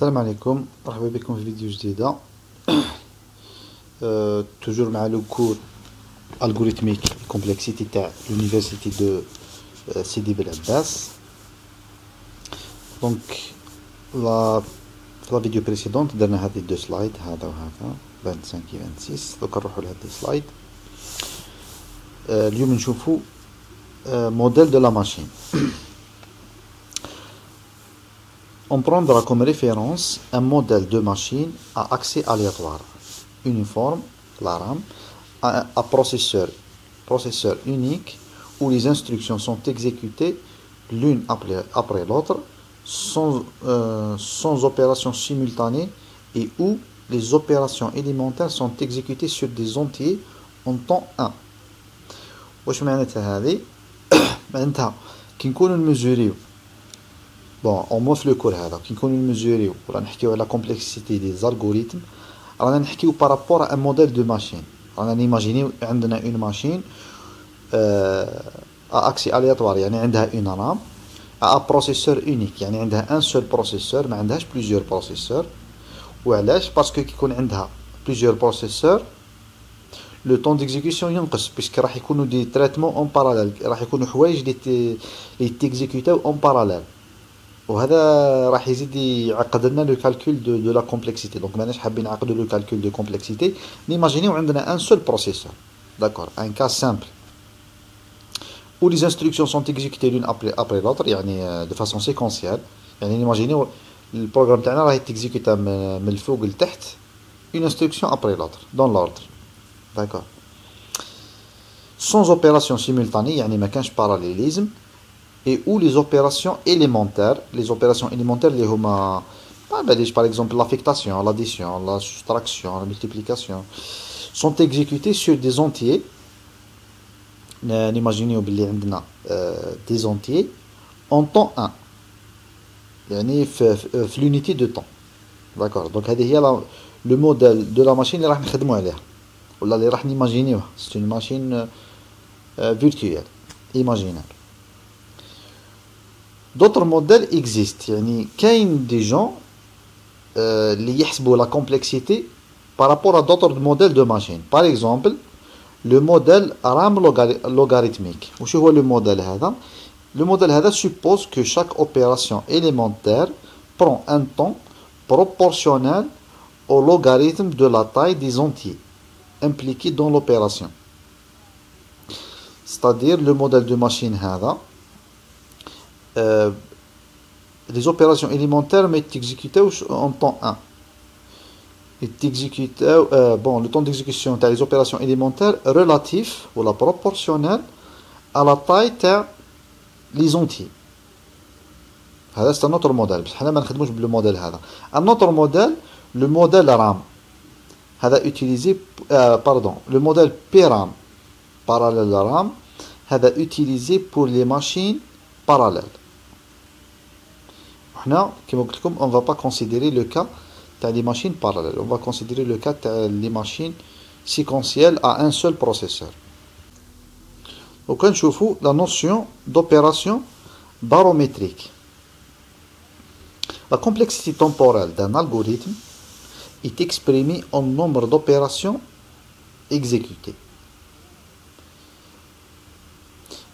السلام عليكم، مرحبا بكم في فيديو جديدة. توجور مع لو كور الغوريثميك كومبلكسيتي تاع لونيفرسيتي دو سيدي بلعباس. دونك في لا فيديو بريسيدونت درنا هذه دو سلايد، هذا وهذا 25 و 26. دوكا نروحو لهاد السلايد. اليوم نشوفو موديل دو لا ماشين. On prendra comme référence un modèle de machine à accès aléatoire, uniforme, la RAM, à processeur unique, où les instructions sont exécutées l'une après l'autre, sans opération simultanée, et où les opérations élémentaires sont exécutées sur des entiers en temps 1. واش معناتها هذه؟ معناتها كي نكونوا نميزوريو بون او موا في لو كور هذا، كي نكونوا نميزوريو ولا نحكيو على كومبلكسيتي دي زالغوريثم، رانا نحكيو بارابور ا موديل دو ماشين. رانا نيماجينيو عندنا اون ماشين اكسي الياتوار، يعني عندها اون رام، ا بروسيسور اونيك، يعني عندها ان سول بروسيسور، ما عندهاش بليزيور بروسيسور. وعلاش؟ باسكو كي يكون عندها بليزيور بروسيسور لو طون ديكزيكسيون ينقص، باسكو راح يكونوا دي تريتمون اون باراليل، راح يكونوا حوايج لي تيكزيكوتاو اون باراليل، وهذا راح يزيد يعقد لنا لو كالكول دو لا كومبلكسيتي. دونك ماناش حابين نعقدوا لو كالكول دو كومبلكسيتي، نيماجينيو عندنا ان سول بروسيسور، داكور، ان كا سامبل où les instructions sont exécutées l'une après l'autre، يعني de façon séquentielle. يعني نيماجينيو البروغرام تاعنا راه يتيكزيكوتا من الفوق لتحت une instruction après l'autre dans l'ordre، d'accord، sans opération simultanée، يعني ما كانش parallélisme، et où les opérations élémentaires اللي هما par exemple l'affectation, l'addition, la soustraction, la multiplication sont exécutées sur des entiers. نيماجينيو باللي عندنا des entiers en temps 1، يعني في l'unité de temps، d'accord. دونك هذه هي لو موديل دو لا ماشين اللي راح نخدمو عليها ولا اللي راح نيماجينيوها. سي اون ماشين فيرتويال imaginaire. D'autres modèles existent، يعني كاين دي جون اللي يحسبوا la complexité par rapport à d'autres modèles de machines. Par exemple le modèle RAM logarithmique. وشو هو le modèle هذا؟ Le modèle هذا suppose que chaque opération élémentaire prend un temps proportionnel au logarithme de la taille des entiers impliqués dans l'opération. C'est-à-dire le modèle de machine هذا les opérations élémentaires mais exécutées en temps 1. Bon, le temps d'exécution des opérations élémentaires relatif ou la proportionnelle à la taille des entiers. C'est un autre modèle. Le modèle un autre modèle, le modèle RAM. Le modèle PRAM, parallèle RAM, utilisé pour les machines parallèles. On ne va pas considérer le cas des machines parallèles, on va considérer le cas des machines séquentielles à un seul processeur. Donc on voit la notion d'opération barométrique. La complexité temporelle d'un algorithme est exprimée en nombre d'opérations exécutées.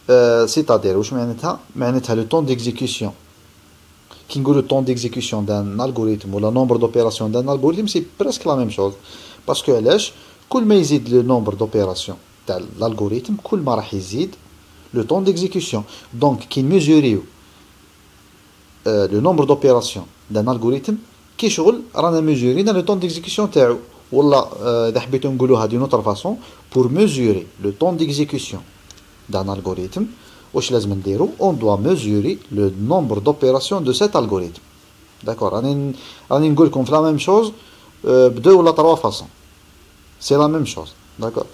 C'est-à-dire le temps d'exécution. Qui le temps d'exécution d'un algorithme ou le nombre d'opérations d'un algorithme, c'est presque la même chose. Parce que كل ما يزيد le nombre d'opérations de l'algorithme, كل ما راح يزيد le temps d'exécution. Donc qui mesure le nombre d'opérations d'un algorithme كي شغل رانا mesuré le temps d'exécution تاعو. ولا إذا حبيتو نقولوها d'une autre façon, pour mesurer le temps d'exécution d'un algorithme, on doit mesurer le nombre d'opérations de cet algorithme. D'accord, on fait la même chose de deux ou trois façons. C'est la même chose. D'accord.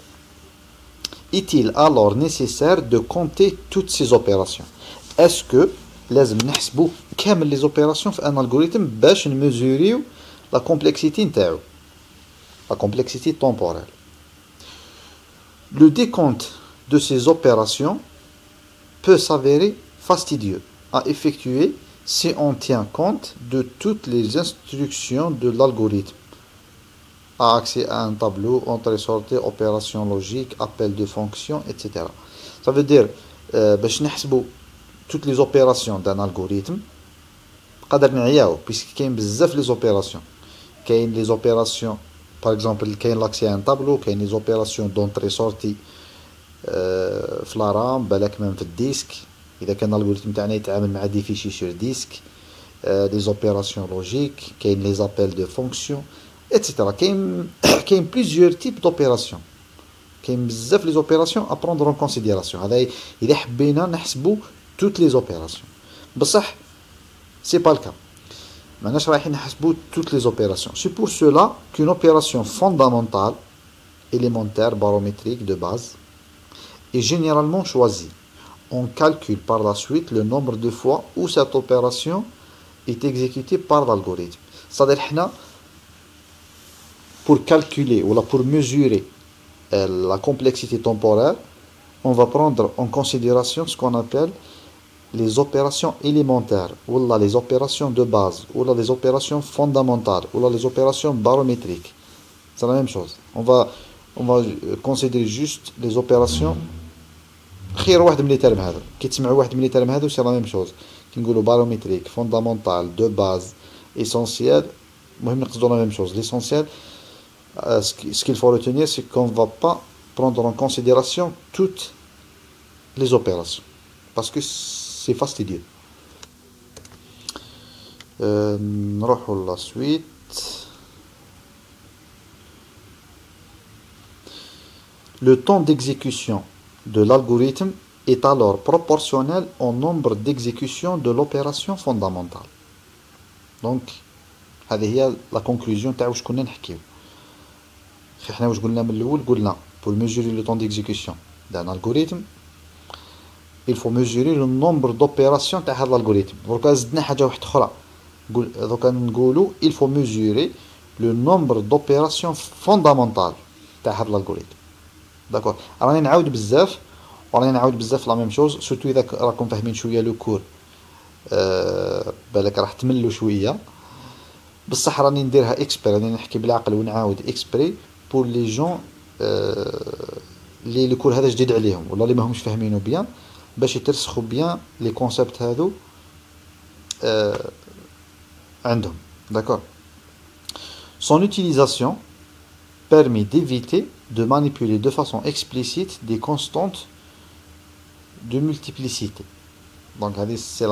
Est-il alors nécessaire de compter toutes ces opérations? Est-ce que لازم نحسبوا كامل les opérations في un algorithme باش نميزوريو la complexité نتاعو, la complexité temporelle? Le décompte de ces opérations peut s'avérer fastidieux à effectuer si on tient compte de toutes les instructions de l'algorithme. A accès à un tableau, entrée-sortie, opération logique, appel de fonction, etc. Ça veut dire, باش نحسبوا toutes les opérations d'un algorithme, قادر نعياو puisque كاين بزاف les opérations. كاين les opérations, par exemple, كاين l'accès à un tableau, كاين les opérations d'entrée-sortie في la RAM, بالك même في الديسك. إذا كان الالغوريثم تاعنا يتعامل مع دي فيشي sur disque, des opérations logiques, كاين les appels de fonction, etc. كاين plusieurs types d'opérations. كاين بزاف les opérations à prendre en considération. هذا إذا حبينا نحسبوا toutes les opérations. بصح c'est pas le cas. ماناش رايحين نحسبوا toutes les opérations. C'est pour cela qu'une opération fondamentale, élémentaire, barométrique de base, est généralement choisie. On calcule par la suite le nombre de fois où cette opération est exécutée par l'algorithme. C'est-à-dire حنا pour calculer ou pour mesurer la complexité temporelle, on va prendre en considération ce qu'on appelle les opérations élémentaires, ou là les opérations de base, ou là les opérations fondamentales, ou là les opérations barométriques. C'est la même chose. On va considérer juste les opérations. خير واحد من لي تيرم هذا كي تسمعوا واحد من لي تيرم هذا سي لا ميم شوز كي نقولوا باروميتريك فوندامونتال دو باز essentiel المهم نقصدوا لا ميم شوز l'essentiel ce qu'il faut retenir c'est qu'on va pas prendre en considération toutes les opérations parce que c'est fastidieux. نروحوا la suite. Le temps d'exécution de l'algorithme est alors proportionnel au nombre d'exécutions de l'opération fondamentale. Donc, هذه هي la conclusion تاع واش كنا نحكيو. حنا واش قلنا من الأول قلنا pour mesurer le temps d'exécution d'un algorithme il faut mesurer le nombre d'opérations تاع هذا الالغوريثم. دروكا زدنا حاجة واحدة أخرى. دروكا نقولوا il faut mesurer le nombre d'opérations fondamentales تاع هذا الالغوريثم. داكور راني نعاود بزاف لا ميم شوز سورتو اذا راكم فاهمين شويه لو كور بالك راح تملوا شويه بصح راني نديرها اكسبري راني نحكي بالعقل ونعاود اكسبري بور لي جون لي الكور هذا جديد عليهم ولا اللي ماهمش فاهمينه بيان باش يترسخوا بيان لي كونسيبت هذو عندهم. داكور son utilisation permet d'éviter de manipuler de façon explicite des constantes de multiplicité. Donc c'est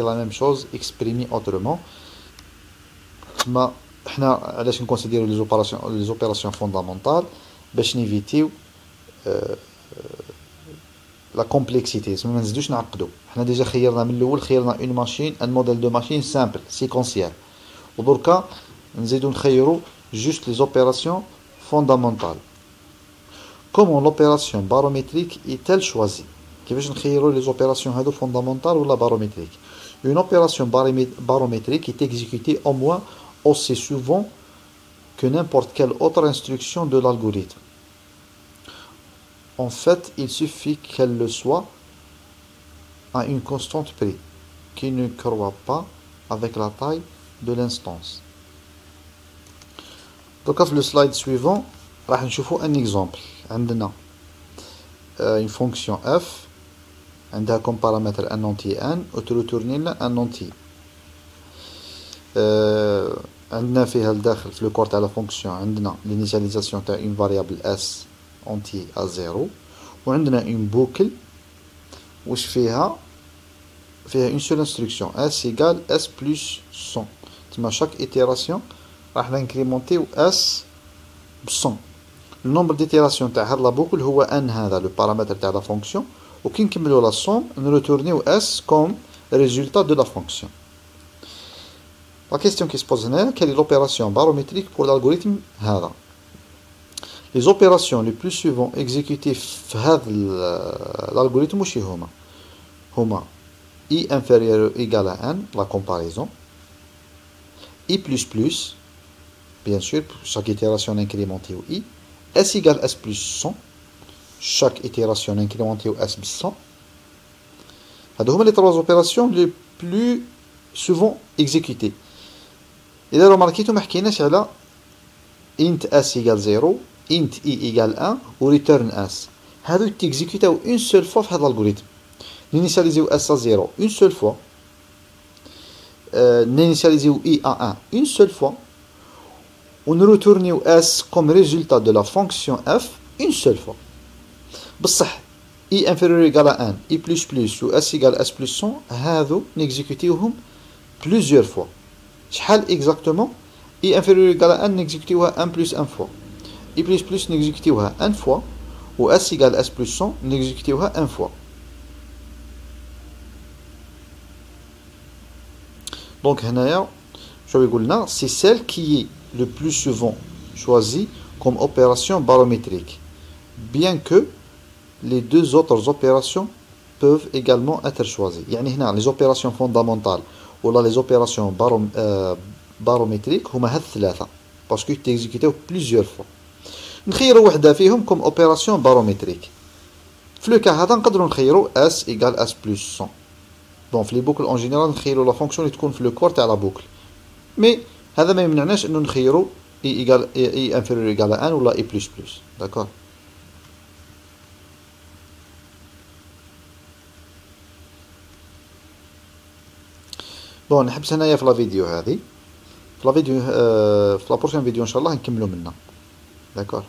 la même chose exprimée autrement. ما احنا علاش نكونسيديرو les opérations fondamentales باش نيفيتيو la complexité. ما نزيدوش نعقدو. احنا ديجا خيرنا من الاول خيرنا une machine un modèle de machine simple séquentiel. ودركا نزيدو نخيرو juste les opérations fondamentales. Comment l'opération barométrique est-elle choisie? كيفاش نخيروا les opérations هادو fondamentales ou la barométrique? Une opération barométrique est exécutée au moins aussi souvent que n'importe quelle autre instruction de l'algorithme. En fait, il suffit qu'elle le soit à une constante près, qui ne croît pas avec la taille de l'instance. Donc, في le slide suivant, راح نشوفوا un exemple. عندنا une fonction f عندها comme paramètre un entier n وتريتورني لنا un entier. عندنا فيها الداخل في الكور تاع لا فونكسيون عندنا l'initialisation تاع une variable s entier à 0 وعندنا une boucle واش فيها une seule instruction s égale s plus 100. تما chaque itération راح نكريمونتيو s ب 100. le nombre d'itérations تاع هاد لا boucle هو n هذا le paramètre تاع la fonction وكي نكملوا la somme نريتورنيو s comme résultat de la fonction. La question qui se pose هنا quelle est l'opération barométrique pour l'algorithme هذا. Les opérations les plus souvent exécutées في هذا l'algorithme واش هما i inférieur ou égal à n la comparaison, i plus plus bien sûr chaque itération incrémentée au i, s égale s plus 100 chaque itération incrémentée au s plus 100. هادو هما les trois opérations les plus souvent exécuté. إذا remarquez ما حكيناش على int s égale 0 int i égale 1 و return s. هادو يتيكزيكوتاو une seule fois في هذا الالغوريثم. نينيسياليزيو s à 0 une seule fois. نينيسياليزيو i à 1 une seule fois. و نروتورنيو s comme résultat de la fonction f une seule fois. بصح i inférieur égal à 1 i plus plus و s égale s plus 100 هادو نيكزيكوتيوهم plusieurs fois. شحال exactement i inférieur égal à 1 نيكزيكوتيوها 1 plus 1 fois. i plus plus نيكزيكوتيوها 1 fois و s égale s plus 100 نيكزيكوتيوها 1 fois. Donc هنايا شو يقولنا c'est celle qui est le plus souvent choisie comme opération barométrique, bien que les deux autres opérations peuvent également être choisies. يعني هنا les opérations fondamentales ولا les opérations barométriques هما هاد الثلاثة parce que تيكزيكوتيو plusieurs fois. نخيروا وحدة فيهم comme opération barométrique. في لو كا هذا نقدروا نخيروا s égale s plus 100. دونك في لي بوكل اون جينيرال نخيروا لا فونكسيون اللي تكون في لو كور تاع لا بوكل. مي هذا ما يمنعناش انه نخيروا i égale i inférieur égal à 1 ولا i plus plus. داكور. بون نحبس هنايا في لا فيديو هذه. في لا فيديو في لا بروشين فيديو ان شاء الله نكملوا منها. داكور.